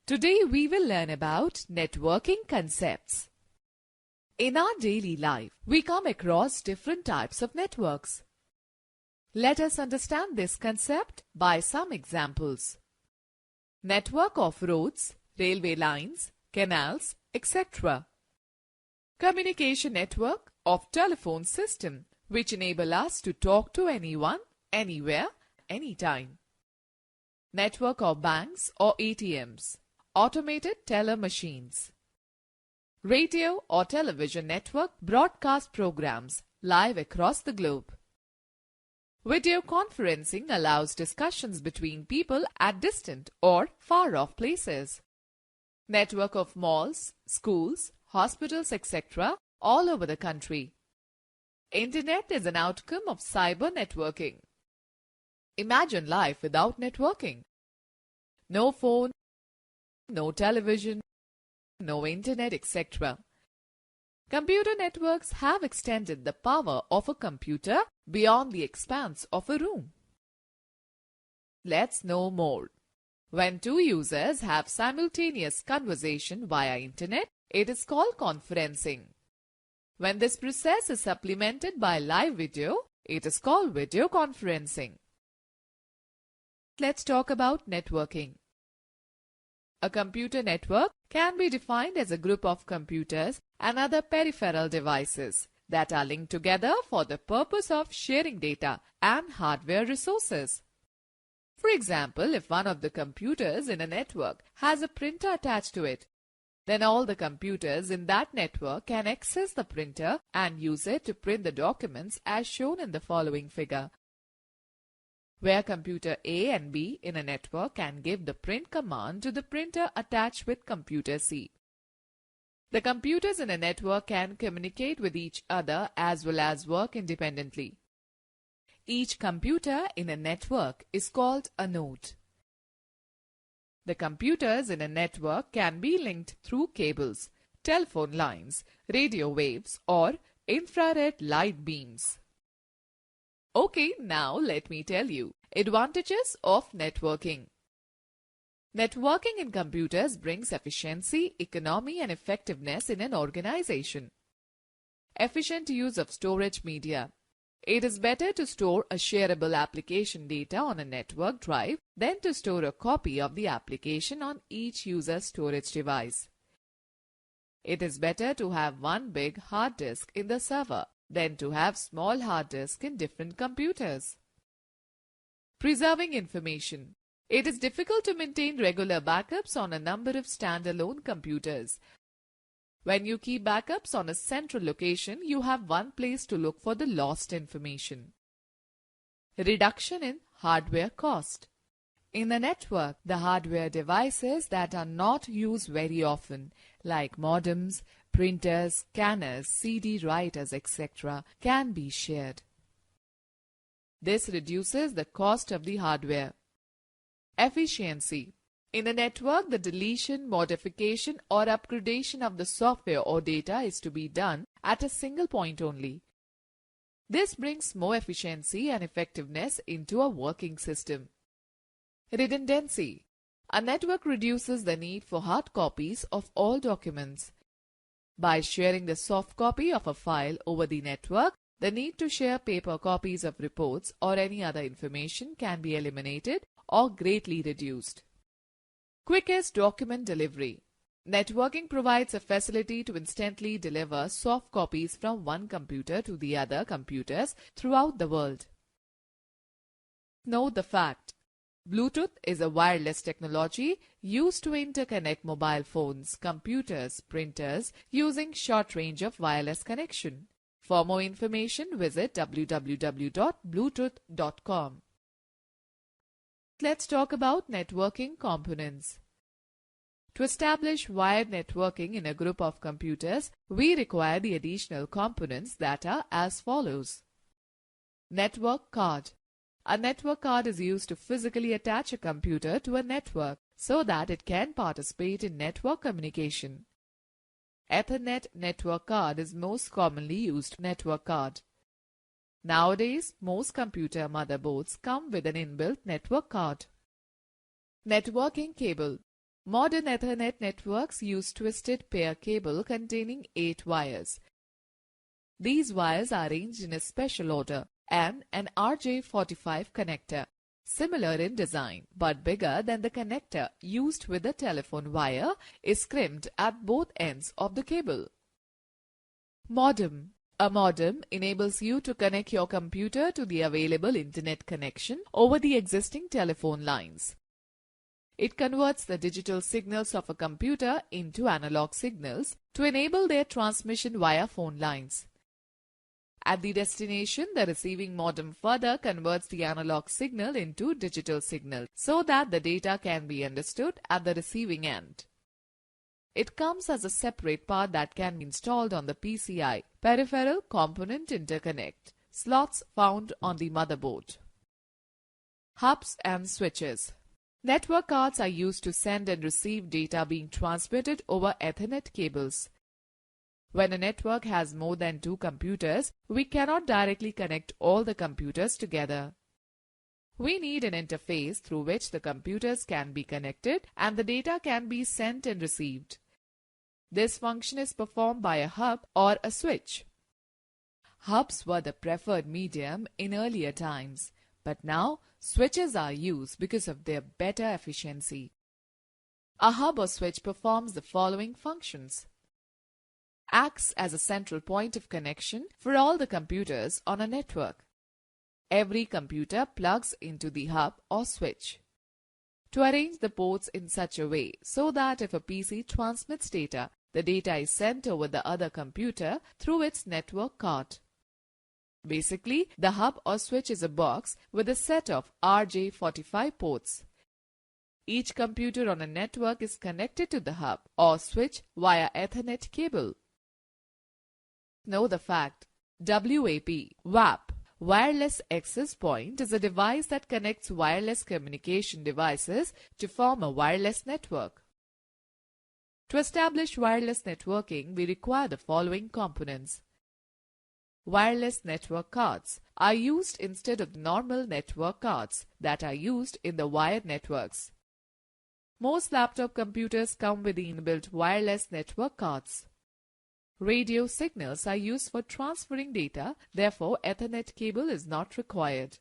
Today we will learn about networking concepts. In our daily life, we come across different types of networks. Let us understand this concept by some examples. Network of roads, railway lines, canals, etc. Communication network of telephone system, which enable us to talk to anyone, anywhere, anytime. Network of banks or ATMs, automated teller machines. Radio or television network broadcast programs live across the globe. Video conferencing allows discussions between people at distant or far-off places. Network of malls, schools, hospitals, etc. all over the country. Internet is an outcome of cyber networking. Imagine life without networking. No phone, no television, no internet, etc. Computer networks have extended the power of a computer beyond the expanse of a room. Let's know more. When two users have simultaneous conversation via internet, it is called conferencing. When this process is supplemented by live video, it is called video conferencing. Let's talk about networking. A computer network can be defined as a group of computers and other peripheral devices that are linked together for the purpose of sharing data and hardware resources. For example, if one of the computers in a network has a printer attached to it, then all the computers in that network can access the printer and use it to print the documents as shown in the following figure, where computer A and B in a network can give the print command to the printer attached with computer C. The computers in a network can communicate with each other as well as work independently. Each computer in a network is called a node. The computers in a network can be linked through cables, telephone lines, radio waves, or infrared light beams. Okay, now let me tell you advantages of networking. Networking in computers brings efficiency, economy, and effectiveness in an organization. Efficient use of storage media. It is better to store a shareable application data on a network drive than to store a copy of the application on each user's storage device. It is better to have one big hard disk in the server than to have small hard disks in different computers. Preserving information. It is difficult to maintain regular backups on a number of standalone computers. When you keep backups on a central location, you have one place to look for the lost information. Reduction in hardware cost. In a network, the hardware devices that are not used very often, like modems, printers, scanners, CD writers, etc., can be shared. This reduces the cost of the hardware. Efficiency. In a network, the deletion, modification, or upgradation of the software or data is to be done at a single point only. This brings more efficiency and effectiveness into a working system. Redundancy. A network reduces the need for hard copies of all documents. By sharing the soft copy of a file over the network, the need to share paper copies of reports or any other information can be eliminated or greatly reduced. Quickest document delivery. Networking provides a facility to instantly deliver soft copies from one computer to the other computers throughout the world. Note the fact. Bluetooth is a wireless technology used to interconnect mobile phones, computers, printers using short range of wireless connection. For more information, visit www.bluetooth.com. Let's talk about networking components. To establish wired networking in a group of computers, we require the additional components that are as follows. Network card. A network card is used to physically attach a computer to a network so that it can participate in network communication. Ethernet network card is most commonly used network card. Nowadays, most computer motherboards come with an inbuilt network card. Networking cable. Modern Ethernet networks use twisted pair cable containing 8 wires. These wires are arranged in a special order and an RJ45 connector, similar in design but bigger than the connector used with the telephone wire, is crimped at both ends of the cable. Modem. A modem enables you to connect your computer to the available internet connection over the existing telephone lines. It converts the digital signals of a computer into analog signals to enable their transmission via phone lines. At the destination, the receiving modem further converts the analog signal into digital signal so that the data can be understood at the receiving end. It comes as a separate part that can be installed on the PCI, Peripheral Component Interconnect, slots found on the motherboard. Hubs and switches. Network cards are used to send and receive data being transmitted over Ethernet cables. When a network has more than 2 computers, we cannot directly connect all the computers together. We need an interface through which the computers can be connected and the data can be sent and received. This function is performed by a hub or a switch. Hubs were the preferred medium in earlier times, but now switches are used because of their better efficiency. A hub or switch performs the following functions. Acts as a central point of connection for all the computers on a network. Every computer plugs into the hub or switch. To arrange the ports in such a way so that if a PC transmits data, the data is sent over the other computer through its network card. Basically, the hub or switch is a box with a set of RJ45 ports. Each computer on a network is connected to the hub or switch via Ethernet cable. Know the fact. WAP, Wireless Access Point, is a device that connects wireless communication devices to form a wireless network. To establish wireless networking, we require the following components. Wireless network cards are used instead of normal network cards that are used in the wired networks. Most laptop computers come with the inbuilt wireless network cards. Radio signals are used for transferring data, therefore Ethernet cable is not required.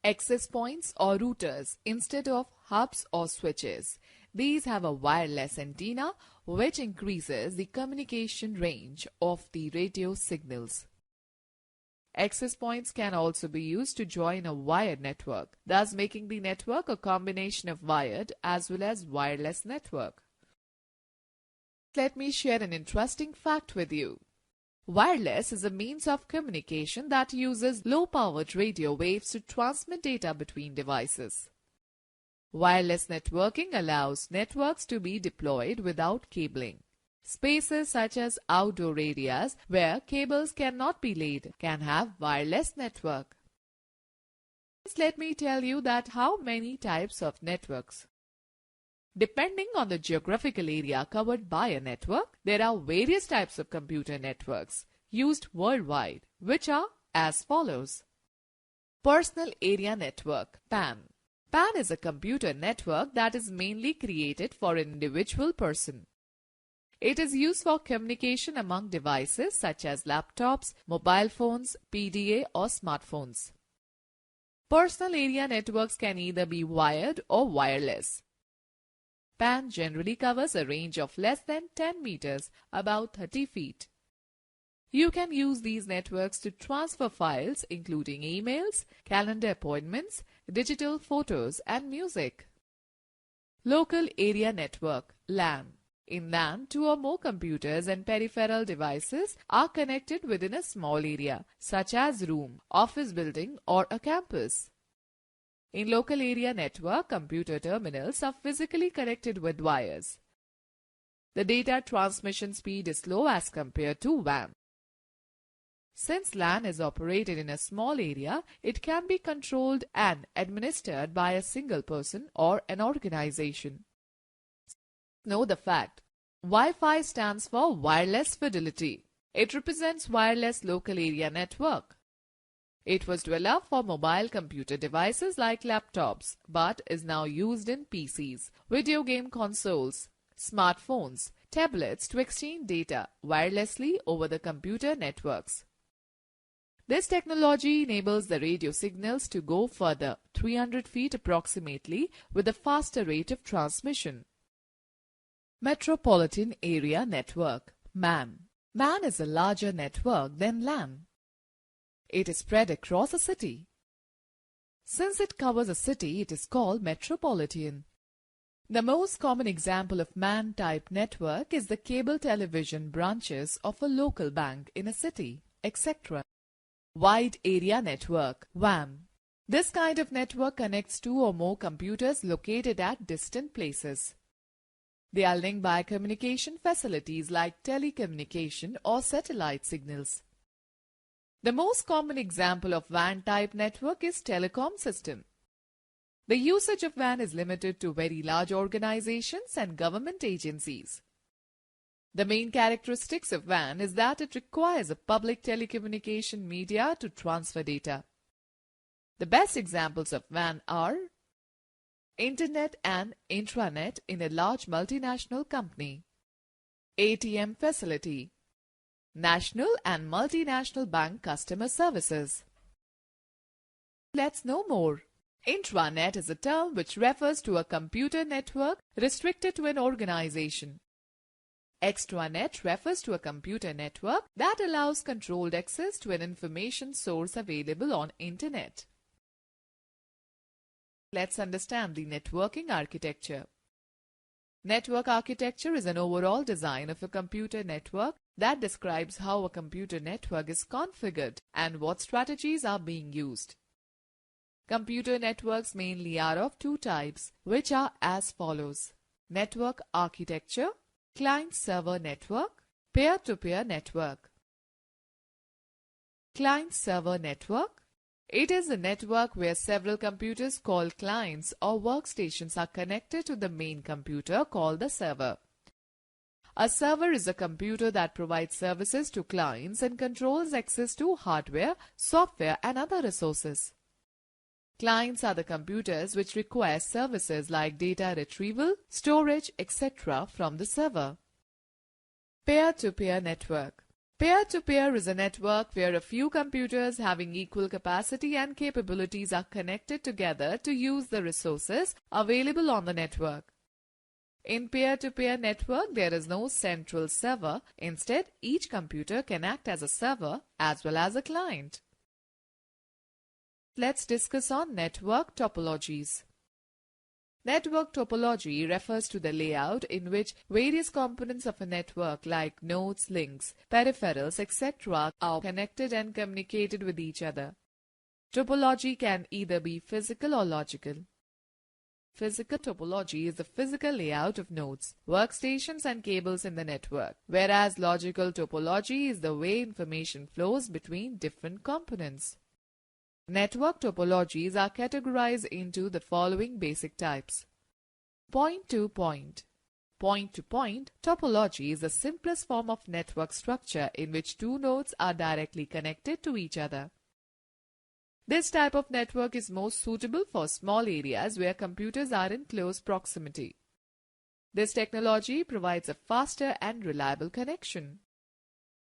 Access points or routers instead of hubs or switches. These have a wireless antenna which increases the communication range of the radio signals. Access points can also be used to join a wired network, thus making the network a combination of wired as well as wireless network. Let me share an interesting fact with you. Wireless is a means of communication that uses low-powered radio waves to transmit data between devices. Wireless networking allows networks to be deployed without cabling. Spaces such as outdoor areas where cables cannot be laid can have wireless network. Let me tell you that how many types of networks. Depending on the geographical area covered by a network, there are various types of computer networks used worldwide, which are as follows. Personal Area Network, PAN. PAN is a computer network that is mainly created for an individual person. It is used for communication among devices such as laptops, mobile phones, PDA or smartphones. Personal area networks can either be wired or wireless. PAN generally covers a range of less than 10 meters, about 30 feet. You can use these networks to transfer files including emails, calendar appointments, digital photos and music. Local Area Network, LAN. In LAN, 2 or more computers and peripheral devices are connected within a small area, such as room, office building or a campus. In local area network, computer terminals are physically connected with wires. The data transmission speed is slow as compared to WAN. Since LAN is operated in a small area, it can be controlled and administered by a single person or an organization. Know the fact. Wi-Fi stands for Wireless Fidelity. It represents wireless local area network. It was developed for mobile computer devices like laptops, but is now used in PCs, video game consoles, smartphones, tablets to exchange data wirelessly over the computer networks. This technology enables the radio signals to go further, 300 feet approximately, with a faster rate of transmission. Metropolitan Area Network (MAN). MAN is a larger network than LAN. It is spread across a city. Since it covers a city, it is called metropolitan. The most common example of MAN-type network is the cable television branches of a local bank in a city, etc. Wide Area Network (WAN). This kind of network connects two or more computers located at distant places. They are linked by communication facilities like telecommunication or satellite signals. The most common example of WAN-type network is telecom system. The usage of WAN is limited to very large organizations and government agencies. The main characteristics of WAN is that it requires a public telecommunication media to transfer data. The best examples of WAN are Internet and intranet in a large multinational company, ATM facility, national and multinational bank customer services. Let's know more. Intranet is a term which refers to a computer network restricted to an organization. Extranet refers to a computer network that allows controlled access to an information source available on Internet. Let's understand the networking architecture. Network architecture is an overall design of a computer network that describes how a computer network is configured and what strategies are being used. Computer networks mainly are of two types, which are as follows: network architecture, client-server network, peer-to-peer network. Client-server network. It is a network where several computers called clients or workstations are connected to the main computer called the server. A server is a computer that provides services to clients and controls access to hardware, software, and other resources. Clients are the computers which require services like data retrieval, storage, etc. from the server. Peer-to-peer network. Peer-to-peer is a network where a few computers having equal capacity and capabilities are connected together to use the resources available on the network. In peer-to-peer network, there is no central server. Instead, each computer can act as a server as well as a client. Let's discuss on network topologies. Network topology refers to the layout in which various components of a network like nodes, links, peripherals, etc. are connected and communicated with each other. Topology can either be physical or logical. Physical topology is the physical layout of nodes, workstations and cables in the network, whereas logical topology is the way information flows between different components. Network topologies are categorized into the following basic types. Point-to-point. Point-to-point topology is the simplest form of network structure in which two nodes are directly connected to each other. This type of network is most suitable for small areas where computers are in close proximity. This technology provides a faster and reliable connection.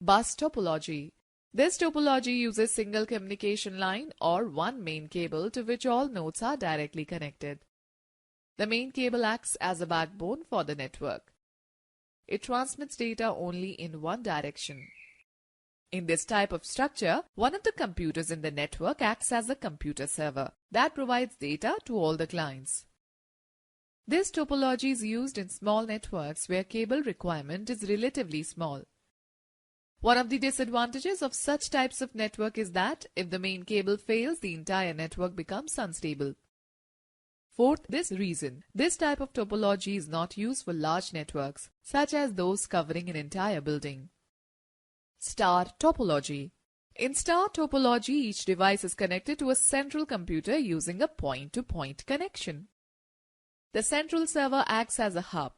Bus topology. This topology uses single communication line or one main cable to which all nodes are directly connected. The main cable acts as a backbone for the network. It transmits data only in one direction. In this type of structure, one of the computers in the network acts as a computer server that provides data to all the clients. This topology is used in small networks where cable requirement is relatively small. One of the disadvantages of such types of network is that if the main cable fails, the entire network becomes unstable. For this reason, this type of topology is not used for large networks, such as those covering an entire building. Star topology. In star topology, each device is connected to a central computer using a point-to-point connection. The central server acts as a hub.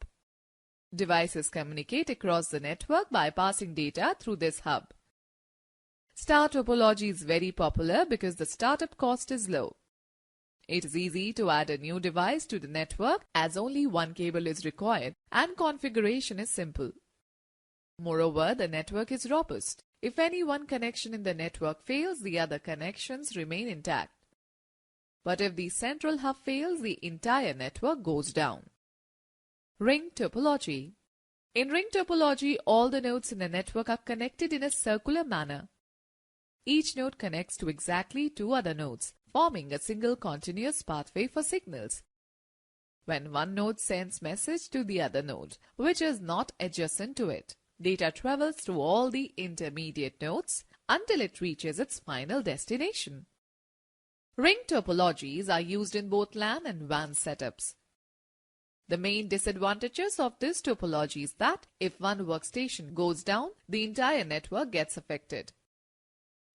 Devices communicate across the network by passing data through this hub. Star topology is very popular because the startup cost is low. It is easy to add a new device to the network as only one cable is required and configuration is simple. Moreover, the network is robust. If any one connection in the network fails, the other connections remain intact. But if the central hub fails, the entire network goes down. Ring topology. In ring topology, all the nodes in the network are connected in a circular manner. Each node connects to exactly two other nodes, forming a single continuous pathway for signals. When one node sends message to the other node, which is not adjacent to it, data travels through all the intermediate nodes until it reaches its final destination. Ring topologies are used in both LAN and WAN setups. The main disadvantages of this topology is that if one workstation goes down, the entire network gets affected.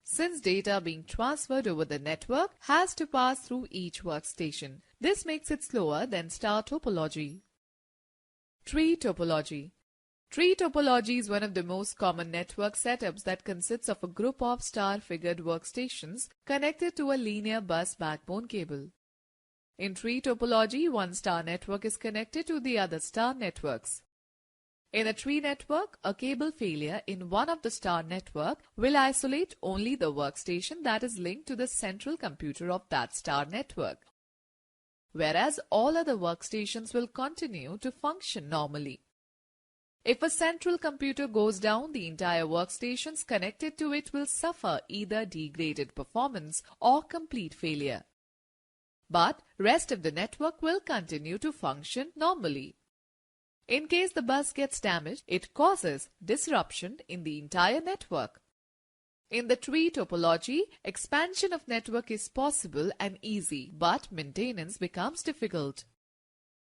Since data being transferred over the network has to pass through each workstation, this makes it slower than star topology. Tree topology. Tree topology is one of the most common network setups that consists of a group of star-figured workstations connected to a linear bus backbone cable. In tree topology, one star network is connected to the other star networks. In a tree network, a cable failure in one of the star network will isolate only the workstation that is linked to the central computer of that star network, whereas all other workstations will continue to function normally. If a central computer goes down, the entire workstations connected to it will suffer either degraded performance or complete failure. But rest of the network will continue to function normally. In case the bus gets damaged, it causes disruption in the entire network. In the tree topology, expansion of network is possible and easy, but maintenance becomes difficult.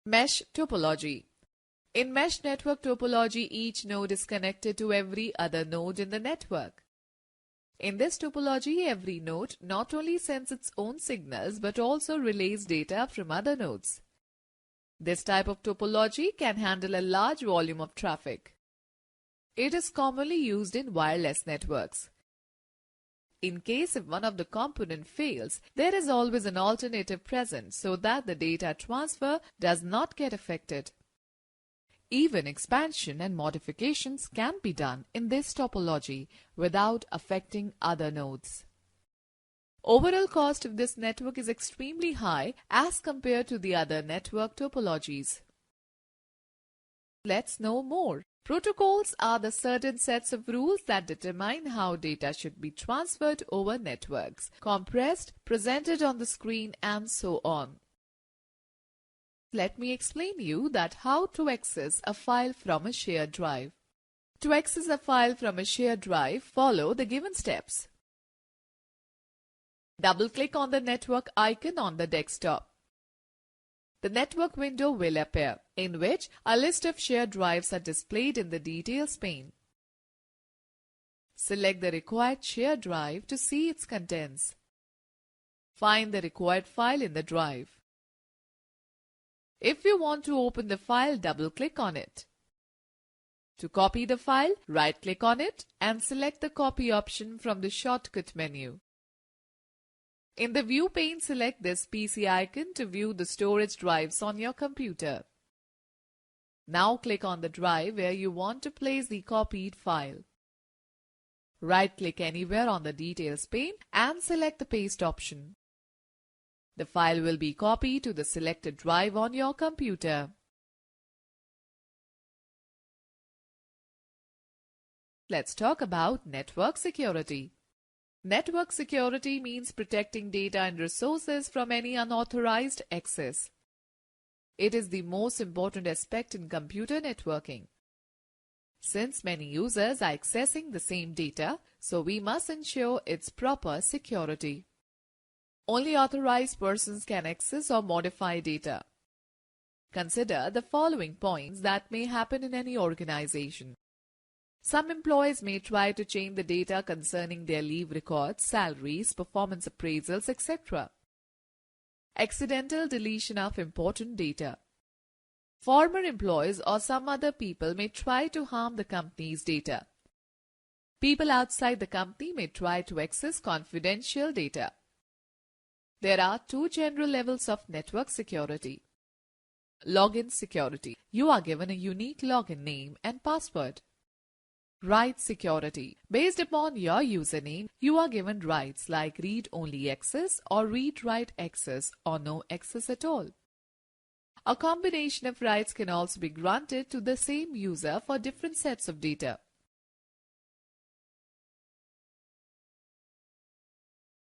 Mesh topology. In mesh network topology, each node is connected to every other node in the network. In this topology, every node not only sends its own signals but also relays data from other nodes. This type of topology can handle a large volume of traffic. It is commonly used in wireless networks. In case if one of the components fails, there is always an alternative present so that the data transfer does not get affected. Even expansion and modifications can be done in this topology without affecting other nodes. Overall cost of this network is extremely high as compared to the other network topologies. Let's know more. Protocols are the certain sets of rules that determine how data should be transferred over networks, compressed, presented on the screen, and so on. Let me explain you that how to access a file from a shared drive. To access a file from a shared drive, follow the given steps. Double-click on the network icon on the desktop. The network window will appear, in which a list of shared drives are displayed in the Details pane. Select the required shared drive to see its contents. Find the required file in the drive. If you want to open the file, double-click on it. To copy the file, right-click on it and select the Copy option from the shortcut menu. In the View pane, select this PC icon to view the storage drives on your computer. Now click on the drive where you want to place the copied file. Right-click anywhere on the Details pane and select the Paste option. The file will be copied to the selected drive on your computer. Let's talk about network security. Network security means protecting data and resources from any unauthorized access. It is the most important aspect in computer networking. Since many users are accessing the same data, so we must ensure its proper security. Only authorized persons can access or modify data. Consider the following points that may happen in any organization. Some employees may try to change the data concerning their leave records, salaries, performance appraisals, etc. Accidental deletion of important data. Former employees or some other people may try to harm the company's data. People outside the company may try to access confidential data. There are two general levels of network security. Login security. You are given a unique login name and password. Rights security. Based upon your username, you are given rights like read-only access or read-write access or no access at all. A combination of rights can also be granted to the same user for different sets of data.